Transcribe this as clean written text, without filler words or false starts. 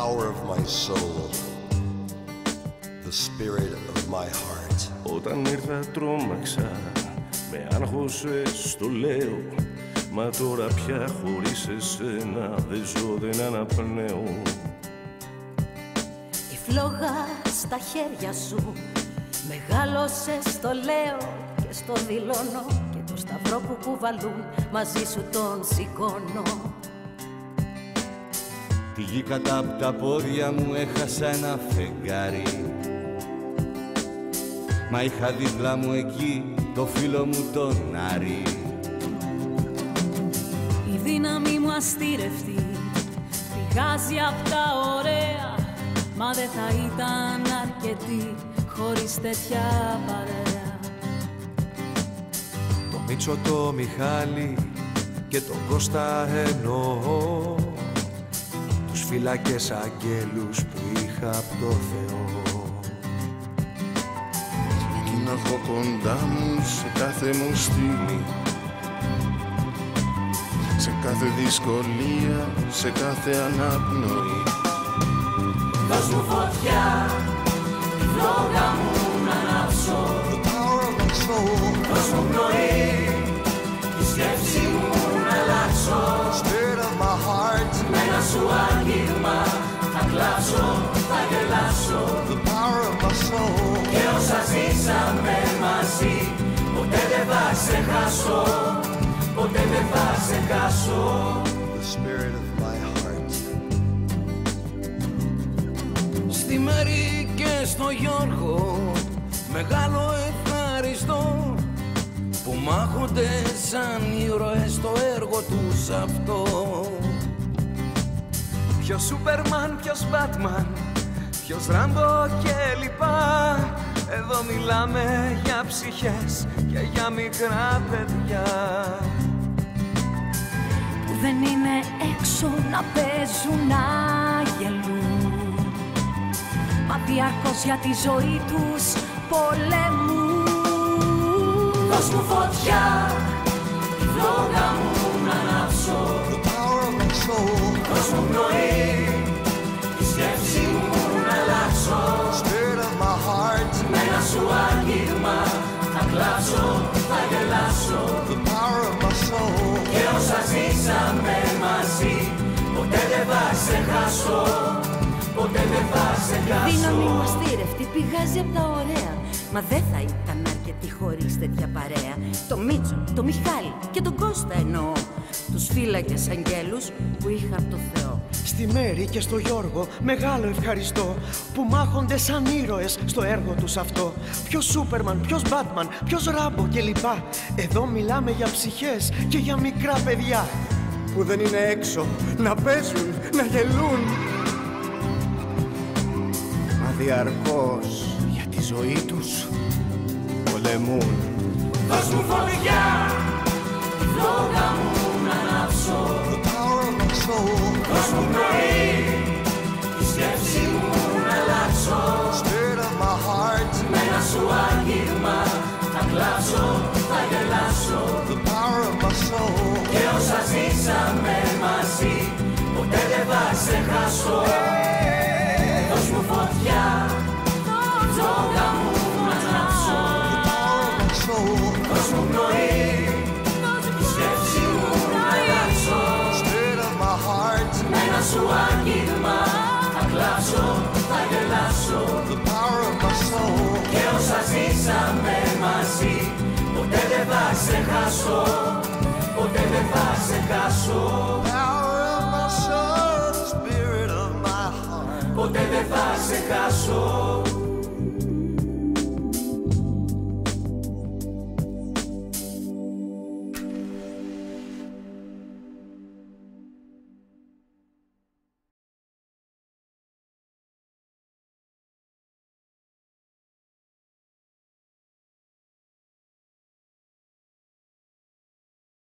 power of my soul, the spirit of my heart. Όταν ήρθα τρόμαξα, με άγχωσες στο λέω, μα τώρα πια χωρίς εσένα δεν ζω, δεν αναπνέω. Η φλόγα στα χέρια σου μεγάλωσε, στο λέω και στο δηλώνω, και το σταυρό που κουβαλούν μαζί σου τον σηκώνω. Τη γη κατά απ' τα πόδια μου έχασα ένα φεγγάρι, μα είχα δίπλα μου εκεί το φίλο μου τον Άρη. Η δύναμη μου αστήρευτη πηγάζει απ' τα ωραία, μα δεν θα ήταν αρκετή χωρίς τέτοια παρέα. Το Μίτσο, το Μιχάλη και τον Κώστα εννοώ, τους φύλακες αγγέλους που είχα απ' το Θεό. Να έχω κοντά μου σε κάθε μου στιγμή, σε κάθε δυσκολία, σε κάθε αναπνοή. Δώσ' μου φωτιά, τη φλόγα μου να ανάψω, δώσ' μου πνοή, τη σκέψη μου να αλλάξω. Με ένα σου άγγιγμα θα κλάψω, θα γελάσω. Και όσα ζήσαμε μαζί, ποτέ δεν θα ξεχάσω, ποτέ δεν θα ξεχάσω. The spirit of my heart. Στη Μέρη και στο Γιώργο μεγάλο ευχαριστώ, που μάχονται σαν ήρωες στο έργο τους αυτό. Ποιος Σούπερμαν, ποιος Μπάτμαν, ποιος Ράμπο και λοιπά, εδώ μιλάμε για ψυχές και για μικρά παιδιά που δεν είναι έξω να παίζουν, να γελούν, μα διαρκώς για τη ζωή τους πολεμούν. Δώσ' μου φωτιά, τη φλόγα μου να ανάψω, δώσ' μου πνοή, τη σκέψη μου να αλλάξω. Με ένα σου άγγιγμα θα κλάψω, θα γελάσω. Και όσα ζήσαμε μαζί, ποτέ δεν θα ξεχάσω, ποτέ δεν θα ξεχάσω. Δύναμη μου αστήρευτη πηγάζει απ' τα ωραία, μα δεν θα ήταν αρκετή χωρίς τέτοια παρέα. Το Μίτσο, το Μιχάλη και τον Κώστα εννοώ, τους φύλακες αγγέλους που είχα απ' το Θεό. Στη Μέρη και στο Γιώργο μεγάλο ευχαριστώ, που μάχονται σαν ήρωες στο έργο τους αυτό. Ποιος Σούπερμαν, ποιος Μπάτμαν, ποιος Ράμπο και λοιπά, εδώ μιλάμε για ψυχές και για μικρά παιδιά που δεν είναι έξω να παίζουν, να γελούν, μα διαρκώς για τη ζωή τους πολεμούν. Δώσ' μου φωτιά, τη φλόγα μου να ανάψω, δώσ' μου πνοή, τη σκέψη μου να αλλάξω. Με ένα σου άγγιγμα θα κλάψω, θα γελάσω. Και όσα ζήσαμε μαζί, ποτέ δεν θα ξεχάσω. Δώσ' μου φωτιά, τη φλόγα μου να ανάψω, δώσ' μου πνοή, τη σκέψη μου να αλλάξω. Με ένα σου άγγιγμα θα κλάψω, θα γελάσω. Και όσα ζήσαμε μαζί, ποτέ δεν θα ξεχάσω, ποτέ δεν θα ξεχάσω. Ποτέ δεν θα ξεχάσω.